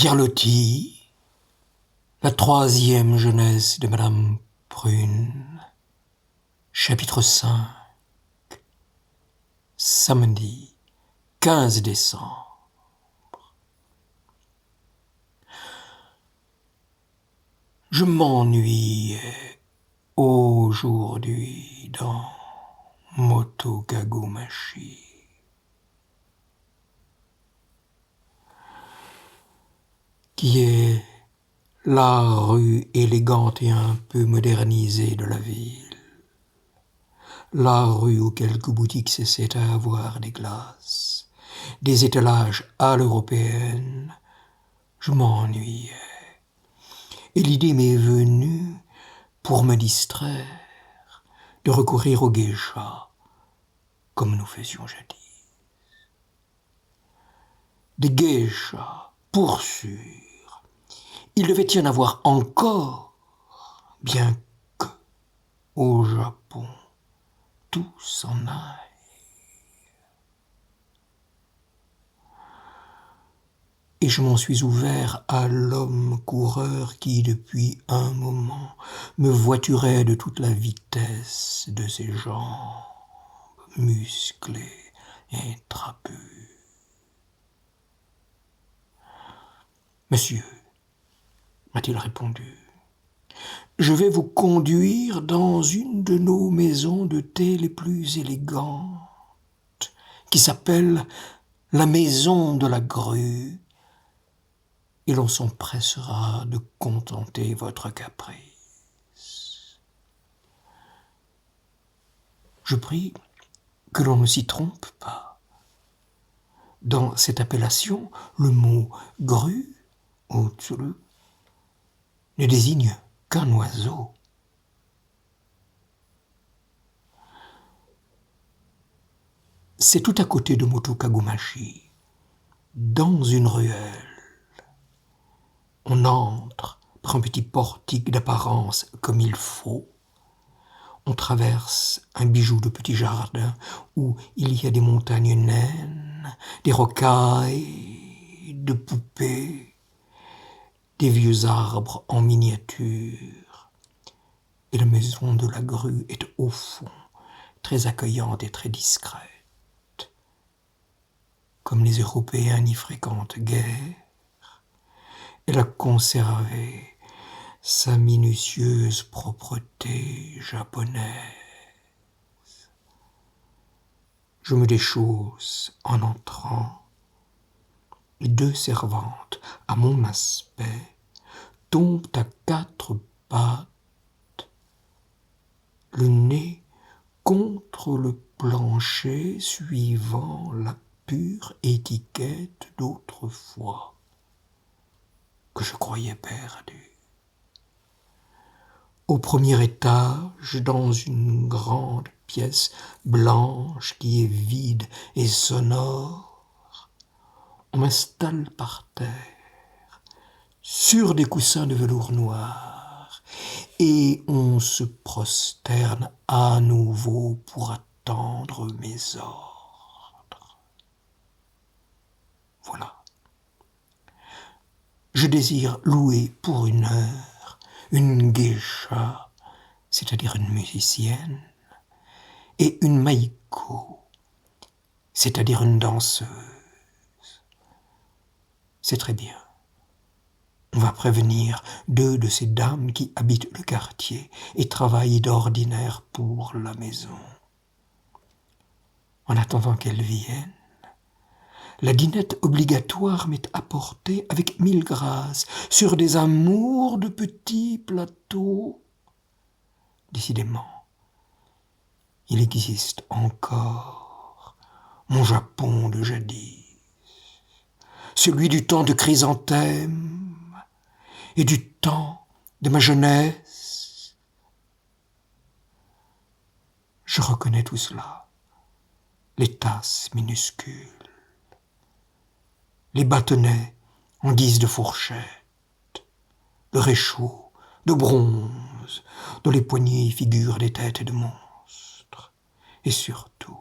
Pierre Loti, la troisième jeunesse de Madame Prune, chapitre 5, samedi 15 décembre. Je m'ennuyais aujourd'hui dans Motokagumashi. Qui est la rue élégante et un peu modernisée de la ville. La rue où quelques boutiques cessaient à avoir des glaces, des étalages à l'européenne. Je m'ennuyais. Et l'idée m'est venue, pour me distraire, de recourir aux geishas, comme nous faisions jadis. Des geishas, pour sûr. Il devait y en avoir encore, bien que, au Japon, tout s'en aille. Et je m'en suis ouvert à l'homme coureur qui, depuis un moment, me voiturait de toute la vitesse de ses jambes, musclées et trapues. « Monsieur, m'a-t-il répondu, je vais vous conduire dans une de nos maisons de thé les plus élégantes, qui s'appelle la maison de la grue, et l'on s'empressera de contenter votre caprice. » Je prie que l'on ne s'y trompe pas. Dans cette appellation, le mot grue, ou tsuru, ne désigne qu'un oiseau. C'est tout à côté de Motokagumashi, dans une ruelle. On entre par un petit portique d'apparence comme il faut. On traverse un bijou de petit jardin où il y a des montagnes naines, des rocailles, de poupées, des vieux arbres en miniature. Et la maison de la grue est au fond, très accueillante et très discrète. Comme les Européens n'y fréquentent guère, elle a conservé sa minutieuse propreté japonaise. Je me déchausse en entrant. Les deux servantes, à mon aspect, tombent à quatre pattes, le nez contre le plancher suivant la pure étiquette d'autrefois que je croyais perdue. Au premier étage, dans une grande pièce blanche qui est vide et sonore, on m'installe par terre, sur des coussins de velours noir, et on se prosterne à nouveau pour attendre mes ordres. Voilà. Je désire louer pour une heure une geisha, c'est-à-dire une musicienne, et une maiko, c'est-à-dire une danseuse. C'est très bien. On va prévenir deux de ces dames qui habitent le quartier et travaillent d'ordinaire pour la maison. En attendant qu'elles viennent, la dînette obligatoire m'est apportée avec 1000 grâces sur des amours de petits plateaux. Décidément, il existe encore mon Japon de jadis, celui du temps de Chrysanthème et du temps de ma jeunesse. Je reconnais tout cela, les tasses minuscules, les bâtonnets en guise de fourchette, le réchaud de bronze dont les poignées figurent des têtes de monstres, et surtout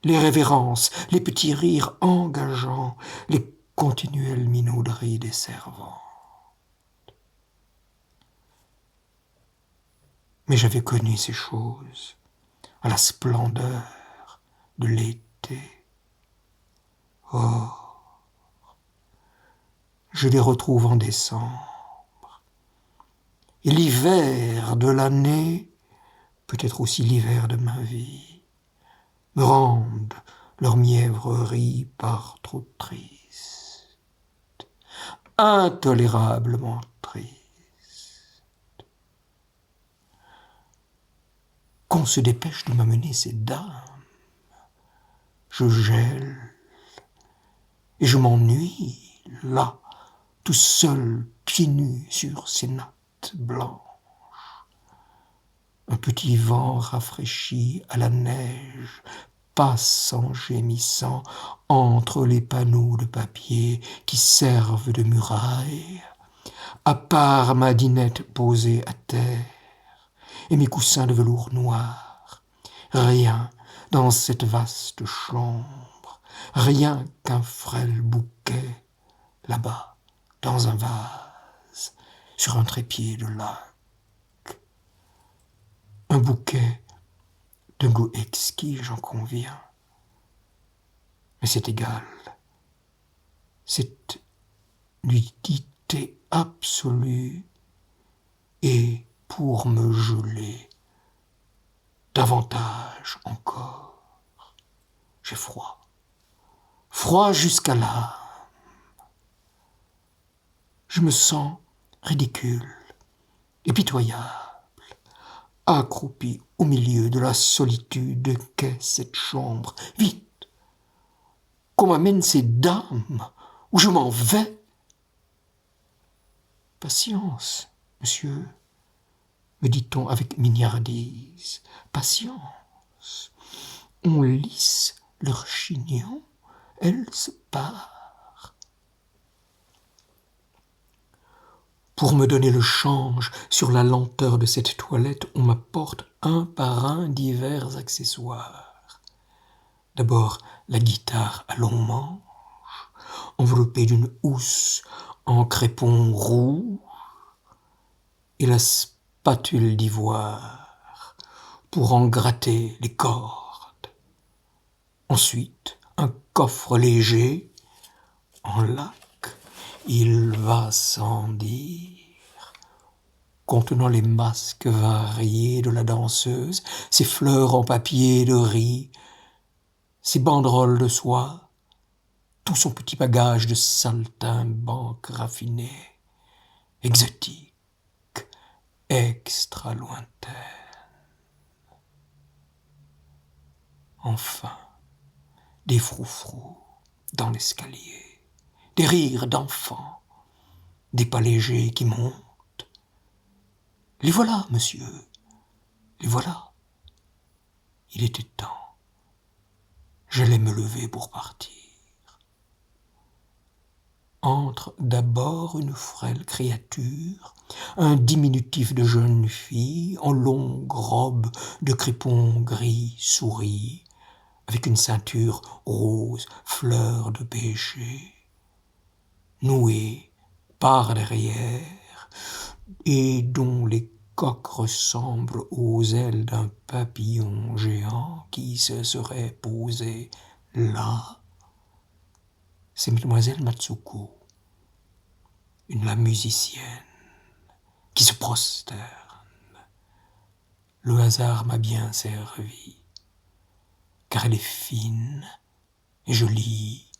les révérences, les petits rires engageants, les continuelle minauderie des servants. Mais j'avais connu ces choses à la splendeur de l'été. Oh, je les retrouve en décembre. Et l'hiver de l'année, peut-être aussi l'hiver de ma vie, me rendent leur mièvrerie par trop triste, intolérablement triste. Qu'on se dépêche de m'amener ces dames. Je gèle et je m'ennuie, là, tout seul, pieds nus sur ces nattes blanches. Un petit vent rafraîchi à la neige passe en gémissant entre les panneaux de papier qui servent de muraille, à part ma dinette posée à terre et mes coussins de velours noir. Rien dans cette vaste chambre, rien qu'un frêle bouquet, là-bas, dans un vase, sur un trépied de lac. Un bouquet d'un goût exquis, j'en conviens. Mais c'est égal. Cette nudité absolue et pour me geler davantage encore. J'ai froid. Froid jusqu'à l'âme. Je me sens ridicule et pitoyable, accroupi au milieu de la solitude qu'est cette chambre. Vite, qu'on m'amène ces dames, ou je m'en vais. Patience, monsieur, me dit-on avec mignardise. Patience. On lisse leur chignon, elles se parent. Pour me donner le change sur la lenteur de cette toilette, on m'apporte un par un divers accessoires. D'abord, la guitare à long manche, enveloppée d'une housse en crépon rouge, et la spatule d'ivoire pour en gratter les cordes. Ensuite, un coffre léger, en lac, il va sans dire, contenant les masques variés de la danseuse, ses fleurs en papier de riz, ses banderoles de soie, tout son petit bagage de saltimbanque raffiné, exotique, extra lointaine. Enfin, des froufrous dans l'escalier, des rires d'enfants, des pas légers qui montent. Les voilà, monsieur, les voilà. Il était temps. J'allais me lever pour partir. Entre d'abord une frêle créature, un diminutif de jeune fille, en longue robe de crépon gris souris, avec une ceinture rose, fleur de péché, nouée par derrière, et dont les coques ressemblent aux ailes d'un papillon géant qui se serait posé là. C'est mademoiselle Matsuko, la musicienne, qui se prosterne. Le hasard m'a bien servi, car elle est fine et jolie.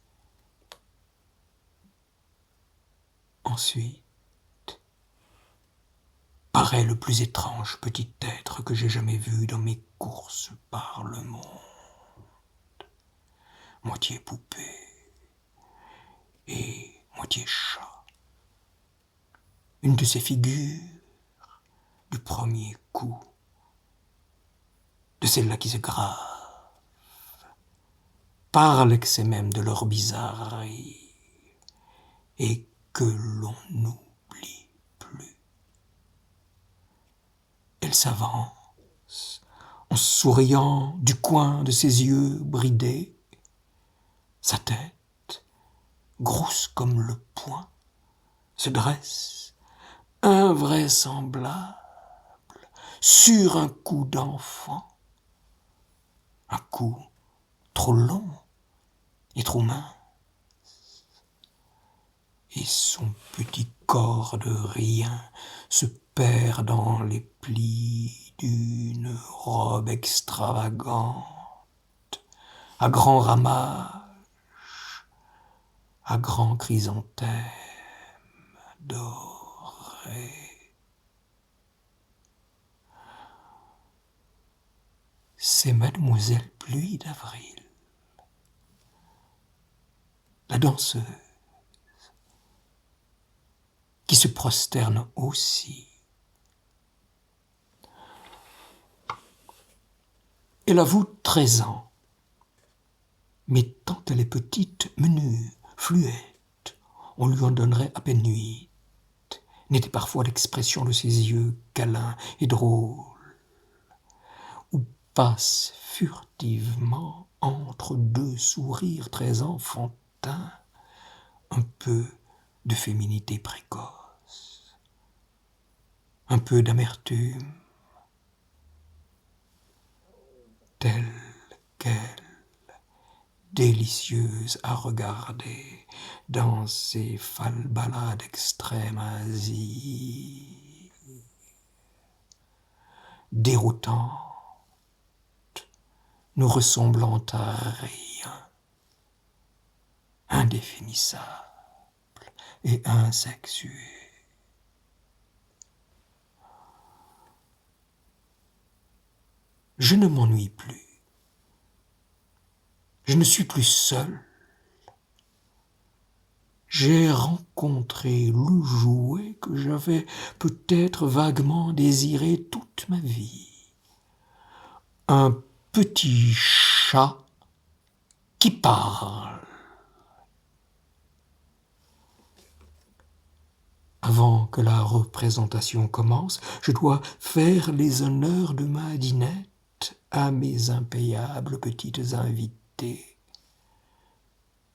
Ensuite, paraît le plus étrange petit être que j'ai jamais vu dans mes courses par le monde. Moitié poupée et moitié chat. Une de ces figures du premier coup, de celles-là qui se gravent, par l'excès même de leur bizarrerie, et que l'on n'oublie plus. Elle s'avance, en souriant du coin de ses yeux bridés, sa tête grosse comme le poing, se dresse, invraisemblable, sur un cou d'enfant, un cou trop long et trop mince, et son petit corps de rien se perd dans les plis d'une robe extravagante, à grands ramages, à grands chrysanthèmes dorés. C'est Mademoiselle Pluie d'avril, la danseuse, qui se prosterne aussi. Elle avoue 13 ans, mais tant elle est petite, menue, fluette, on lui en donnerait à peine 8, n'était parfois l'expression de ses yeux câlins et drôles, où passe furtivement entre deux sourires très enfantins un peu de féminité précoce, un peu d'amertume, telle qu'elle, délicieuse à regarder dans ses falbalades extrêmes Asie, déroutante, ne ressemblant à rien, indéfinissable et insexué. Je ne m'ennuie plus. Je ne suis plus seul. J'ai rencontré le jouet que j'avais peut-être vaguement désiré toute ma vie. Un petit chat qui parle. Avant que la représentation commence, je dois faire les honneurs de ma dînette à mes impayables petites invitées.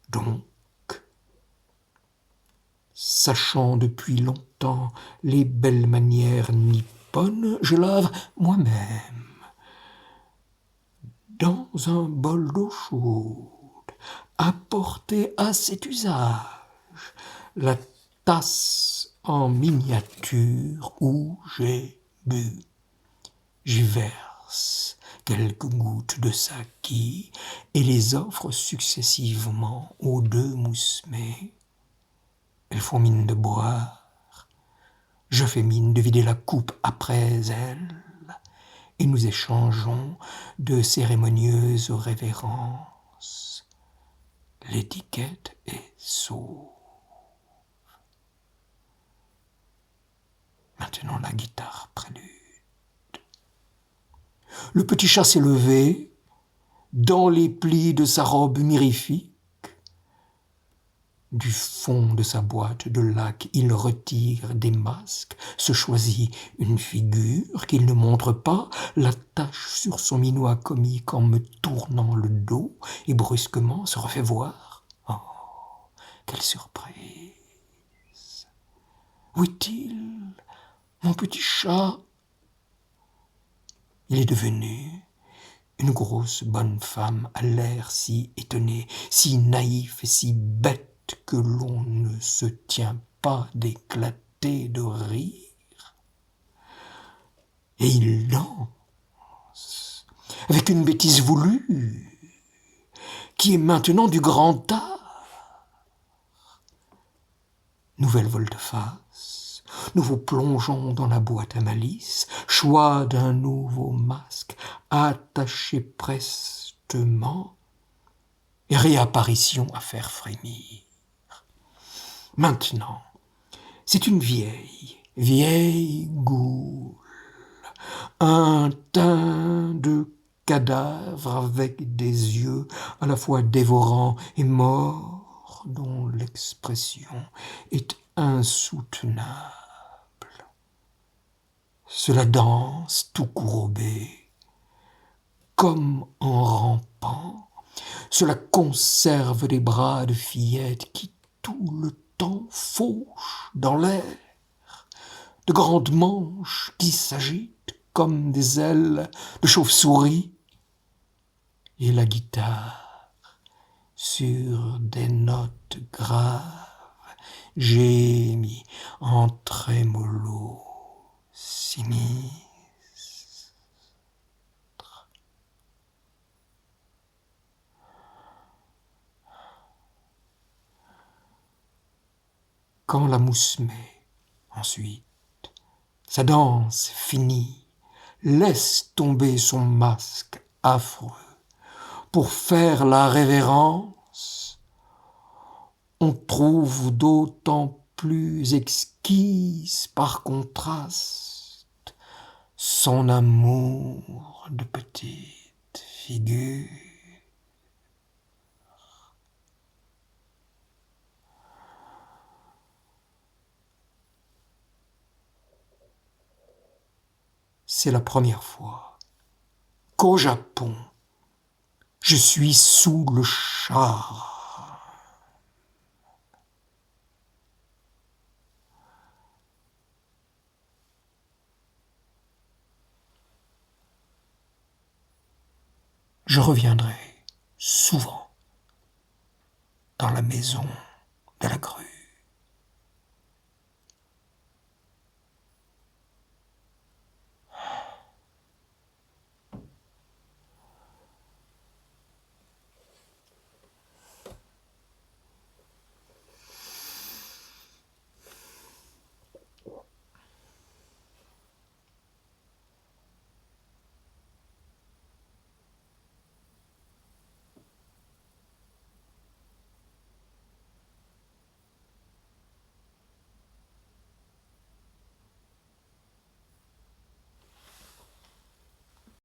Donc, sachant depuis longtemps les belles manières nippones, je lave moi-même, dans un bol d'eau chaude, apporté à cet usage, la tasse en miniature où j'ai bu. J'y verse quelques gouttes de saki et les offre successivement aux deux moussemets. Elles font mine de boire, je fais mine de vider la coupe après elles, et nous échangeons de cérémonieuses révérences. L'étiquette est sauve. Maintenant la guitare prélude. Le petit chat s'est levé, dans les plis de sa robe mirifique. Du fond de sa boîte de lac, il retire des masques, se choisit une figure qu'il ne montre pas, l'attache sur son minois comique en me tournant le dos et brusquement se refait voir. Oh, quelle surprise! Où est-il, mon petit chat? Il est devenu une grosse bonne femme à l'air si étonné, si naïf et si bête que l'on ne se tient pas d'éclater de rire. Et il danse avec une bêtise voulue qui est maintenant du grand art. Nouvelle volte-face, nouveau plongeon dans la boîte à malice, choix d'un nouveau masque attaché prestement et réapparition à faire frémir. Maintenant, c'est une vieille goule, un teint de cadavre avec des yeux à la fois dévorants et morts, dont l'expression est insoutenable. Cela danse tout courbé, comme en rampant. Cela conserve des bras de fillette qui tout le temps fauche dans l'air de grandes manches qui s'agitent comme des ailes de chauve-souris, et la guitare, sur des notes graves, gémit en trémolo sinistre. Quand la mousse met, ensuite, sa danse finie, laisse tomber son masque affreux pour faire la révérence, on trouve d'autant plus exquise par contraste son amour de petite figure. C'est la première fois qu'au Japon, je suis sous le charme. Je reviendrai souvent dans la maison de la grue.